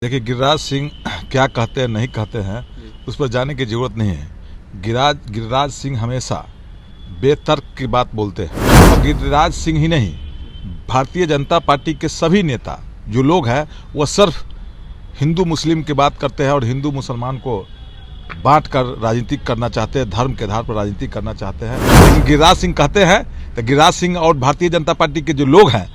देखिए, गिरिराज सिंह क्या कहते हैं नहीं कहते हैं उस पर जाने की जरूरत नहीं है। गिरिराज सिंह हमेशा बेतर्क की बात बोलते हैं और गिरिराज सिंह ही नहीं, भारतीय जनता पार्टी के सभी नेता जो लोग हैं वह सिर्फ हिंदू मुस्लिम की बात करते हैं और हिंदू मुसलमान को बांट कर राजनीति करना चाहते हैं, धर्म के आधार पर राजनीति करना चाहते हैं। लेकिन गिरिराज सिंह कहते हैं तो गिरिराज सिंह और भारतीय जनता पार्टी के जो लोग हैं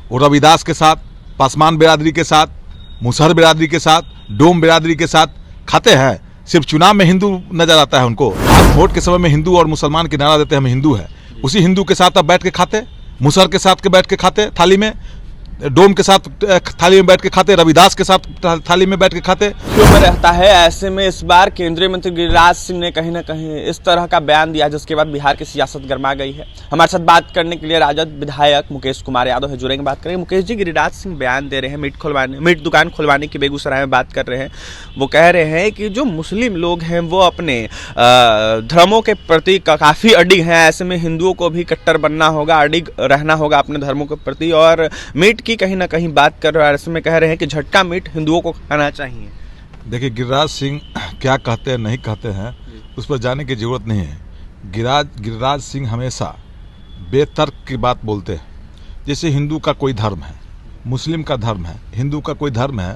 वो रविदास के साथ, पासवान बिरादरी के साथ, मुसहर बिरादरी के साथ, डोम बिरादरी के साथ खाते हैं। सिर्फ चुनाव में हिंदू नजर आता है उनको। आप वोट के समय में हिंदू और मुसलमान की नारा देते हैं हम हिंदू है, उसी हिंदू के साथ आप बैठ के खाते, मुसहर के साथ के बैठ के खाते थाली में, डोम के साथ थाली में बैठ के खाते, रविदास के साथ थाली में बैठ के खाते। में रहता है। ऐसे में इस बार केंद्रीय मंत्री गिरिराज सिंह ने कहीं ना कहीं इस तरह का बयान दिया जिसके बाद बिहार की सियासत गर्मा गई है। हमारे साथ बात करने के लिए राजद विधायक मुकेश कुमार यादव है, जुड़ेंगे, बात करेंगे। मुकेश जी, गिरिराज सिंह बयान दे रहे हैं मीट दुकान खुलवाने की बेगूसराय में बात कर रहे हैं। वो कह रहे हैं कि जो मुस्लिम लोग हैं वो अपने धर्मों के प्रति काफ़ी अडिग हैं। ऐसे में हिंदुओं को भी कट्टर बनना होगा, अडिग रहना होगा अपने धर्मों के प्रति, और मीट की कहीं ना कहीं बात कर रहे हैं। ऐसे में कह रहे हैं कि झटका मीट हिंदुओं को खाना चाहिए। देखिए, गिरिराज सिंह क्या कहते हैं नहीं कहते हैं उस पर जाने की जरूरत नहीं है। गिरिराज सिंह हमेशा बेतर्क की बात बोलते हैं। जैसे हिंदू का कोई धर्म है, मुस्लिम का धर्म है, हिंदू का कोई धर्म है,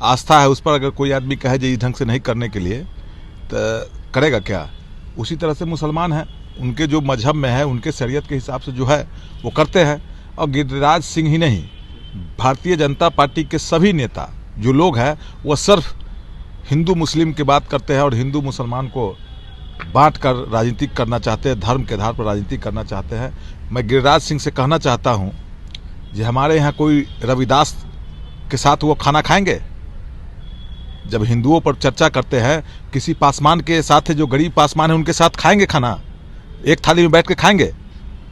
आस्था है, उस पर अगर कोई आदमी कहे जो इस ढंग से नहीं करने के लिए तो करेगा क्या? उसी तरह से मुसलमान हैं, उनके जो मजहब में है, उनके शरीयत के हिसाब से जो है वो करते हैं। और गिरिराज सिंह ही नहीं, भारतीय जनता पार्टी के सभी नेता जो लोग हैं वह सिर्फ हिंदू मुस्लिम की बात करते हैं और हिंदू मुसलमान को बांट कर राजनीति करना चाहते हैं, धर्म के आधार पर राजनीति करना चाहते हैं। मैं गिरिराज सिंह से कहना चाहता हूं कि हमारे यहाँ कोई रविदास के साथ वो खाना खाएंगे? जब हिंदुओं पर चर्चा करते हैं, किसी पासवान के साथ, जो गरीब पासवान है उनके साथ खाएंगे खाना, एक थाली में बैठ के खाएंगे।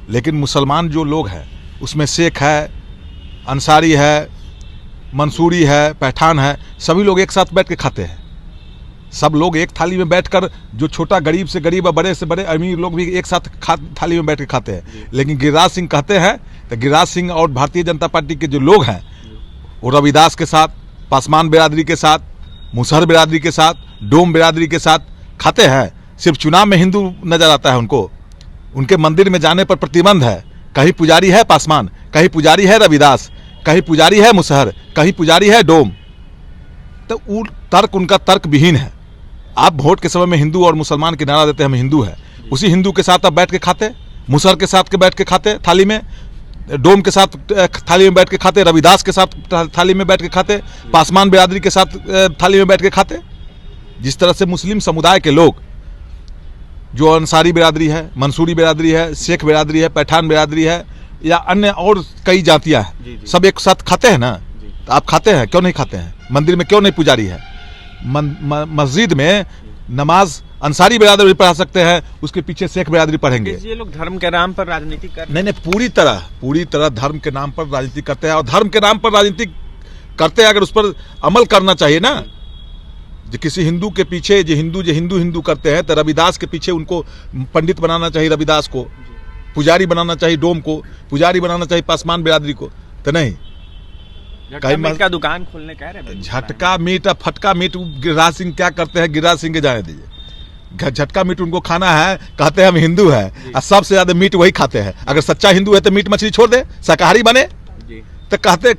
लेकिन मुसलमान जो लोग हैं उसमें शेख है, अंसारी है, मंसूरी है, पठान है, सभी लोग एक साथ बैठ के खाते हैं। सब लोग एक थाली में बैठकर, जो छोटा गरीब से गरीब और बड़े से बड़े अमीर लोग भी एक साथ थाली में बैठ के खाते हैं। लेकिन गिरिराज सिंह कहते हैं तो गिरिराज सिंह और भारतीय जनता पार्टी के जो लोग हैं वो रविदास के साथ, पासवान बिरादरी के साथ, मुसहर बिरादरी के साथ, डोम बिरादरी के साथ खाते हैं। सिर्फ चुनाव में हिंदू नजर आता है उनको। उनके मंदिर में जाने पर प्रतिबंध है। कहीं पुजारी है पासवान, कहीं पुजारी है रविदास, कहीं पुजारी है मुसहर, कहीं पुजारी है डोम। तो तर्क उनका तर्क विहीन है। आप वोट के समय में हिंदू और मुसलमान की नारा देते हैं हम हिंदू है, उसी हिंदू के साथ आप बैठ के खाते, मुसहर के साथ के बैठ के खाते थाली में, डोम के साथ थाली में बैठ के खाते, रविदास के साथ थाली में बैठ के खाते, पासवान बिरादरी के साथ थाली में बैठ के खाते। जिस तरह से मुस्लिम समुदाय के लोग, जो अंसारी बिरादरी है, मंसूरी बिरादरी है, शेख बिरादरी है, पठान बिरादरी है, या अन्य और कई जातियां हैं, सब एक साथ खाते हैं ना। तो आप खाते हैं, क्यों नहीं खाते हैं? मंदिर में क्यों नहीं पुजारी है? मस्जिद में नमाज अंसारी बिरादरी पढ़ा सकते हैं, उसके पीछे शेख बिरादरी पढ़ेंगे। ये लोग धर्म के नाम पर राजनीति कर नहीं, पूरी तरह धर्म के नाम पर राजनीति करते हैं। और धर्म के नाम पर राजनीति करते हैं, अगर उस पर अमल करना चाहिए ना। जो किसी हिंदू के पीछे जो हिंदू करते हैं, तो रविदास के पीछे उनको पंडित बनाना चाहिए, रविदास को पुजारी बनाना चाहिए, डोम को पुजारी बनाना चाहिए, पासवान बिरादरी को तो नहीं। कहीं मीट का दुकान खोलने कह रहे हैं। झटका मीट, फटका मीट गिरिराज सिंह क्या करते हैं? गिरिराज सिंह के जाने दीजिए। झटका मीट उनको खाना है, कहते हैं हम हिंदू है, और सबसे ज्यादा मीट वही खाते हैं। अगर सच्चा हिंदू है तो मीट मछली छोड़ दे, शाकाहारी बने। तो कहते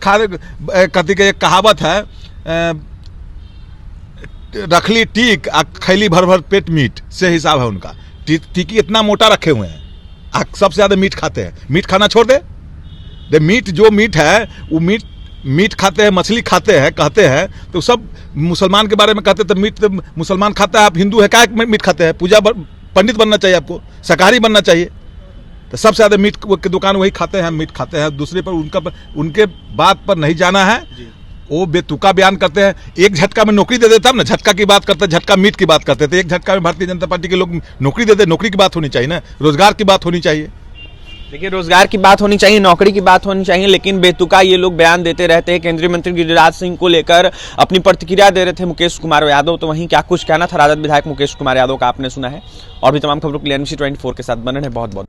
कि एक कहावत है, रखली टीक खैली भर भर पेट मीट, से हिसाब है उनका। टीकी इतना मोटा रखे हुए हैं, सबसे ज्यादा मीट खाते हैं। मीट खाना छोड़ दे। मीट जो मीट है वो मीट खाते हैं, मछली खाते हैं, कहते हैं। तो सब मुसलमान के बारे में कहते हैं, तो मीट तो मुसलमान खाता है, आप हिंदू है, क्या मीट खाते हैं? पंडित बनना चाहिए आपको, शाकाहारी बनना चाहिए। तो सबसे ज्यादा मीट की दुकान वही खाते हैं, मीट खाते हैं। दूसरे पर उनके बात पर नहीं जाना है। वो बेतुका बयान करते हैं। एक झटका में नौकरी दे देता है ना, झटका की बात करते हैं, झटका मीट की बात करते थे। एक झटका में भारतीय जनता पार्टी के लोग नौकरी दे दे। नौकरी की बात होनी चाहिए ना, रोजगार की बात होनी चाहिए। देखिए, रोजगार की बात होनी चाहिए, नौकरी की बात होनी चाहिए, लेकिन बेतुका ये लोग बयान देते रहते हैं। केंद्रीय मंत्री गिरिराज सिंह को लेकर अपनी प्रतिक्रिया दे रहे थे मुकेश कुमार यादव। तो वहीं क्या कुछ कहना था राजद विधायक मुकेश कुमार यादव का आपने सुना है। और भी तमाम खबरों के लिए NBC 24 के साथ बने हैं। बहुत बहुत